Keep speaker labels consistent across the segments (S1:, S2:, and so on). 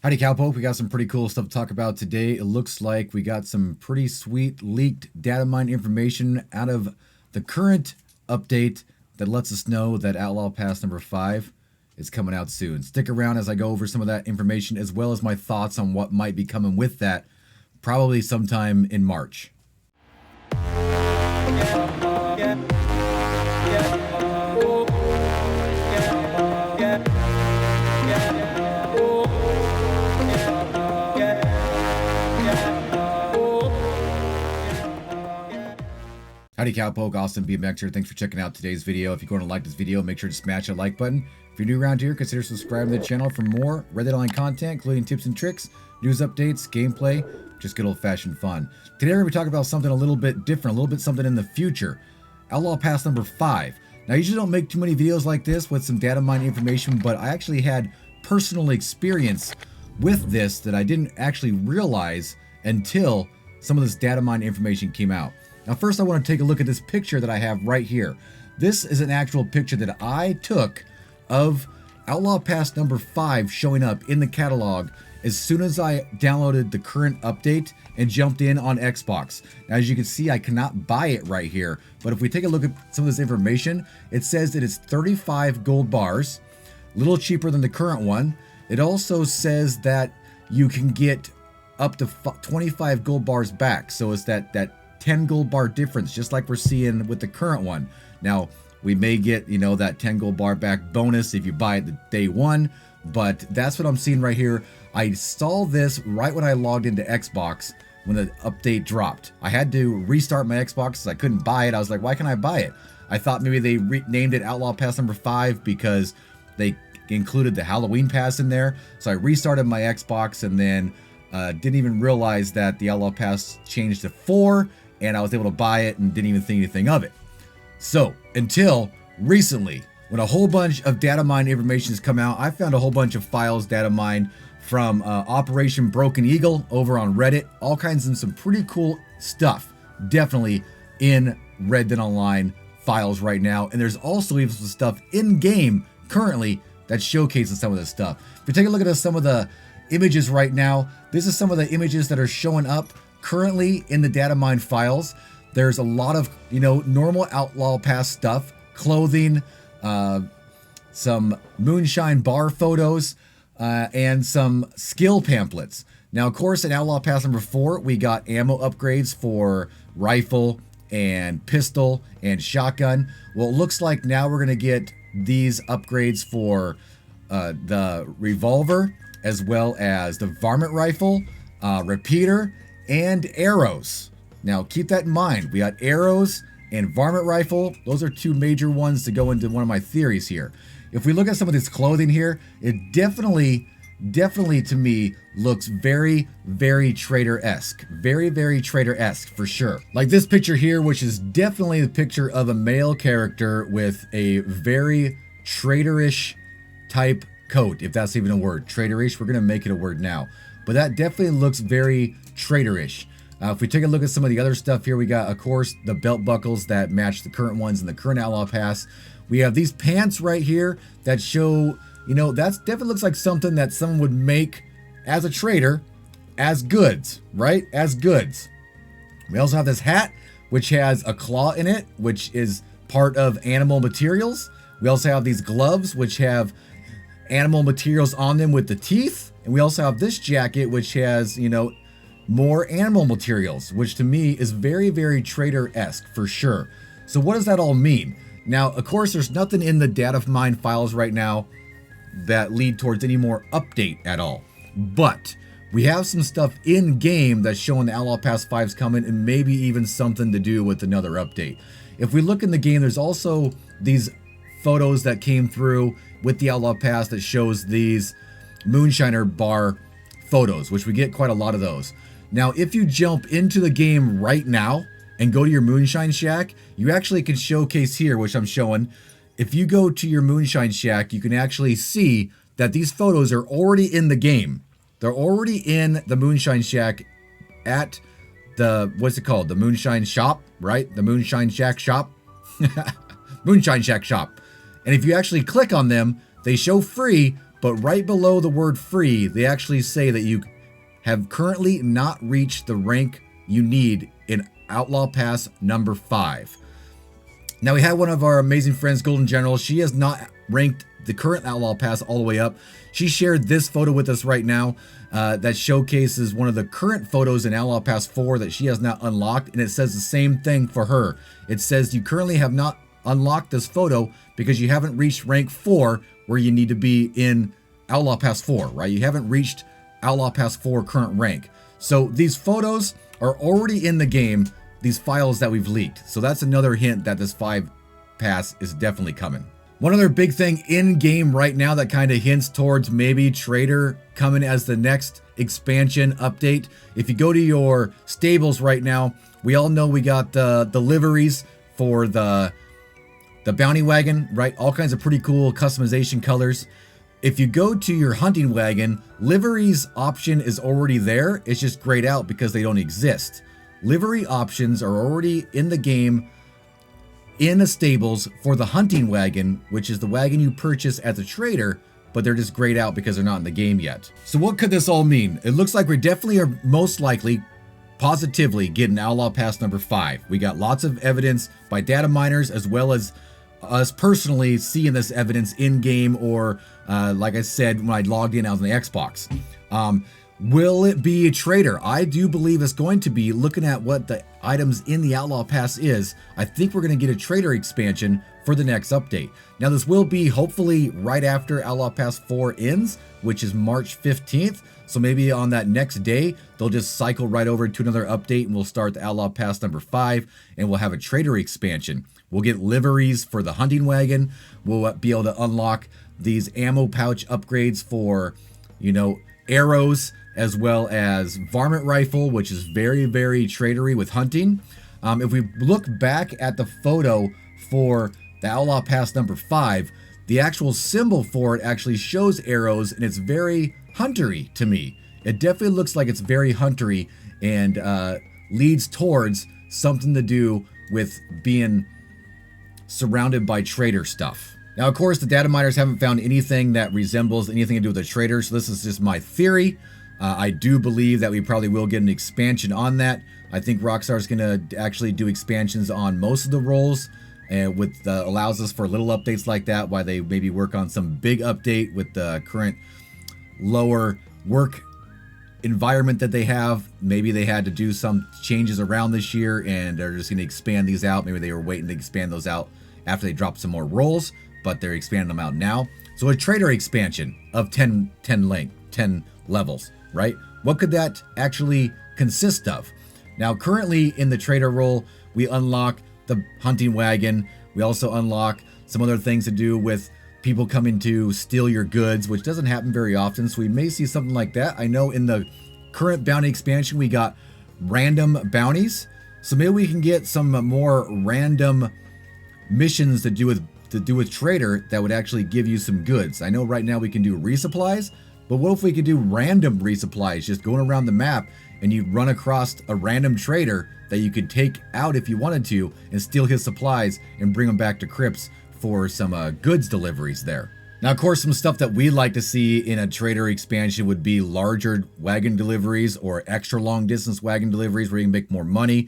S1: Howdy Cowpoke, we got some pretty cool stuff to talk about today. It looks like we got some pretty sweet leaked data mine information out of the current update that lets us know that Outlaw Pass number 5 is coming out soon. Stick around as I go over some of that information as well as my thoughts on what might be coming with that, probably sometime in March. Howdy Cowpoke, Austin BMX here. Thanks for checking out today's video. If you're going to like this video, make sure to smash that like button. If you're new around here, consider subscribing to the channel for more Red Dead Online content, including tips and tricks, news updates, gameplay, just good old-fashioned fun. Today we're going to be talking about something a little bit different, a little bit something in the future. Outlaw Pass number 5. Now, I usually don't make too many videos like this with some data mine information, but I actually had personal experience with this that I didn't actually realize until some of this data mine information came out. Now first I want to take a look at this picture that I have right here. This is an actual picture that I took of Outlaw Pass number 5 showing up in the catalog as soon as I downloaded the current update and jumped in on Xbox. Now, as you can see, I cannot buy it right here, but if we take a look at some of this information, it says that it's 35 gold bars, a little cheaper than the current one. It also says that you can get up to 25 gold bars back, so it's that 10 gold bar difference, just like we're seeing with the current one. Now, we may get, you know, that 10 gold bar back bonus if you buy it the day one, but that's what I'm seeing right here. I saw this right when I logged into Xbox when the update dropped. I had to restart my Xbox because I couldn't buy it. I was like, why can't I buy it? I thought maybe they named it Outlaw Pass number 5 because they included the Halloween pass in there. So I restarted my Xbox and then didn't even realize that the Outlaw Pass changed to 4, and I was able to buy it and didn't even think anything of it. So until recently, when a whole bunch of data mine information has come out, I found a whole bunch of files data mined from Operation Broken Eagle over on Reddit. All kinds of some pretty cool stuff definitely in Red Dead Online files right now. And there's also even some stuff in game currently that showcases some of this stuff. If you take a look at some of the images right now, this is some of the images that are showing up currently in the data mine files. There's a lot of, you know, normal Outlaw Pass stuff, clothing, some moonshine bar photos, and some skill pamphlets. Now, of course, in Outlaw Pass number 4, we got ammo upgrades for rifle and pistol and shotgun. Well, it looks like now we're going to get these upgrades for the revolver, as well as the varmint rifle, repeater, and arrows. Now keep that in mind. We got arrows and varmint rifle. Those are two major ones to go into one of my theories here. If we look at some of this clothing here, it definitely to me looks very trader-esque. Very trader-esque for sure. Like this picture here, which is definitely the picture of a male character with a very traderish type coat, if that's even a word. Traderish, we're gonna make it a word now. But that definitely looks very traderish. If we take a look at some of the other stuff here, we got, of course, the belt buckles that match the current ones in the current Outlaw Pass. We have these pants right here that show, you know, that's definitely looks like something that someone would make as a trader, as goods, right? As goods. We also have this hat, which has a claw in it, which is part of animal materials. We also have these gloves, which have animal materials on them with the teeth. And we also have this jacket, which has, you know, more animal materials, which to me is very trader-esque for sure. So what does that all mean? Now, of course, there's nothing in the data mine files right now that lead towards any more update at all. But we have some stuff in game that's showing the Outlaw Pass 5's coming and maybe even something to do with another update. If we look in the game, there's also these photos that came through with the Outlaw Pass that shows these moonshiner bar photos, which we get quite a lot of those. Now, if you jump into the game right now and go to your moonshine shack, you actually can showcase here, which I'm showing. If you go to your moonshine shack, you can actually see that these photos are already in the game. They're already in the moonshine shack at the, what's it called? The moonshine shop, right? The moonshine shack shop. Moonshine shack shop. And if you actually click on them, they show free, but right below the word free, they actually say that you have currently not reached the rank you need in Outlaw Pass number 5. Now, we had one of our amazing friends, Golden General. She has not ranked the current Outlaw Pass all the way up. She shared this photo with us right now that showcases one of the current photos in Outlaw Pass 4 that she has not unlocked, and it says the same thing for her. It says you currently have not unlocked this photo because you haven't reached rank 4 where you need to be in Outlaw Pass 4, right? You haven't reached Outlaw Pass 4 current rank. So these photos are already in the game, these files that we've leaked. So that's another hint that this 5 pass is definitely coming. One other big thing in game right now that kind of hints towards maybe Trader coming as the next expansion update. If you go to your stables right now, we all know we got the liveries for the bounty wagon, right? All kinds of pretty cool customization colors. If you go to your hunting wagon, liveries option is already there. It's just grayed out because they don't exist. Livery options are already in the game in the stables for the hunting wagon, which is the wagon you purchase at the trader, but they're just grayed out because they're not in the game yet. So what could this all mean? It looks like we definitely are most likely positively getting Outlaw Pass number 5. We got lots of evidence by data miners as well as us personally seeing this evidence in game, or like I said, when I logged in, I was on the Xbox. Will it be a trader? I do believe it's going to be. Looking at what the items in the Outlaw Pass is, I think we're going to get a trader expansion for the next update. Now, this will be hopefully right after Outlaw Pass 4 ends, which is March 15th. So maybe on that next day, they'll just cycle right over to another update and we'll start the Outlaw Pass number 5 and we'll have a trader expansion. We'll get liveries for the hunting wagon. We'll be able to unlock these ammo pouch upgrades for, you know, arrows, as well as varmint rifle, which is very, very tradery with hunting. If we look back at the photo for the Outlaw Pass number 5, the actual symbol for it actually shows arrows, and it's very huntery to me. It definitely looks like it's very huntery and leads towards something to do with being surrounded by trader stuff. Now, of course, the data miners haven't found anything that resembles anything to do with a trader, so this is just my theory. I do believe that we probably will get an expansion on that. I think Rockstar is going to actually do expansions on most of the roles, and allows us for little updates like that, while they maybe work on some big update with the current lower work environment that they have. Maybe they had to do some changes around this year and they're just going to expand these out. Maybe they were waiting to expand those out after they drop some more roles, but they're expanding them out now. So a trader expansion of 10 levels, right? What could that actually consist of? Now, currently in the trader role, we unlock the hunting wagon. We also unlock some other things to do with people coming to steal your goods, which doesn't happen very often. So we may see something like that. I know in the current bounty expansion, we got random bounties. So maybe we can get some more random missions to do with trader that would actually give you some goods. I know right now we can do resupplies, but what if we could do random resupplies, just going around the map and you run across a random trader that you could take out if you wanted to and steal his supplies and bring them back to crypts for some goods deliveries there. Now, of course, some stuff that we'd like to see in a trader expansion would be larger wagon deliveries or extra long distance wagon deliveries where you can make more money.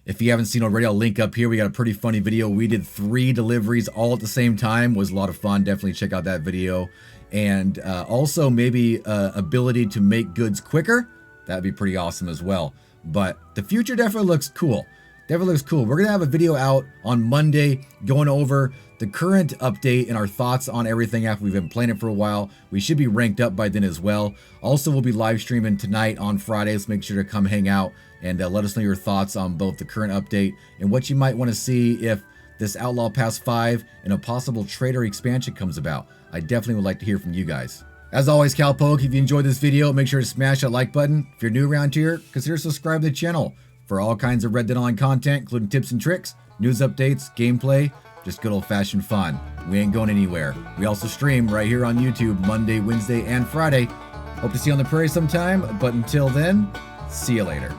S1: If you haven't seen already, I'll link up here. We got a pretty funny video. We did 3 deliveries all at the same time. It was a lot of fun. Definitely check out that video. And also maybe ability to make goods quicker. That'd be pretty awesome as well. But the future definitely looks cool. Definitely looks cool. We're going to have a video out on Monday going over the current update and our thoughts on everything after we've been playing it for a while. We should be ranked up by then as well. Also, we'll be live streaming tonight on Fridays. Make sure to come hang out and let us know your thoughts on both the current update and what you might want to see if this Outlaw Pass 5 and a possible trader expansion comes about. I definitely would like to hear from you guys. As always, Cowpoke, if you enjoyed this video, make sure to smash that like button. If you're new around here, consider subscribing to the channel for all kinds of Red Dead Online content, including tips and tricks, news updates, gameplay, just good old-fashioned fun. We ain't going anywhere. We also stream right here on YouTube Monday, Wednesday, and Friday. Hope to see you on the prairie sometime, but until then, see you later.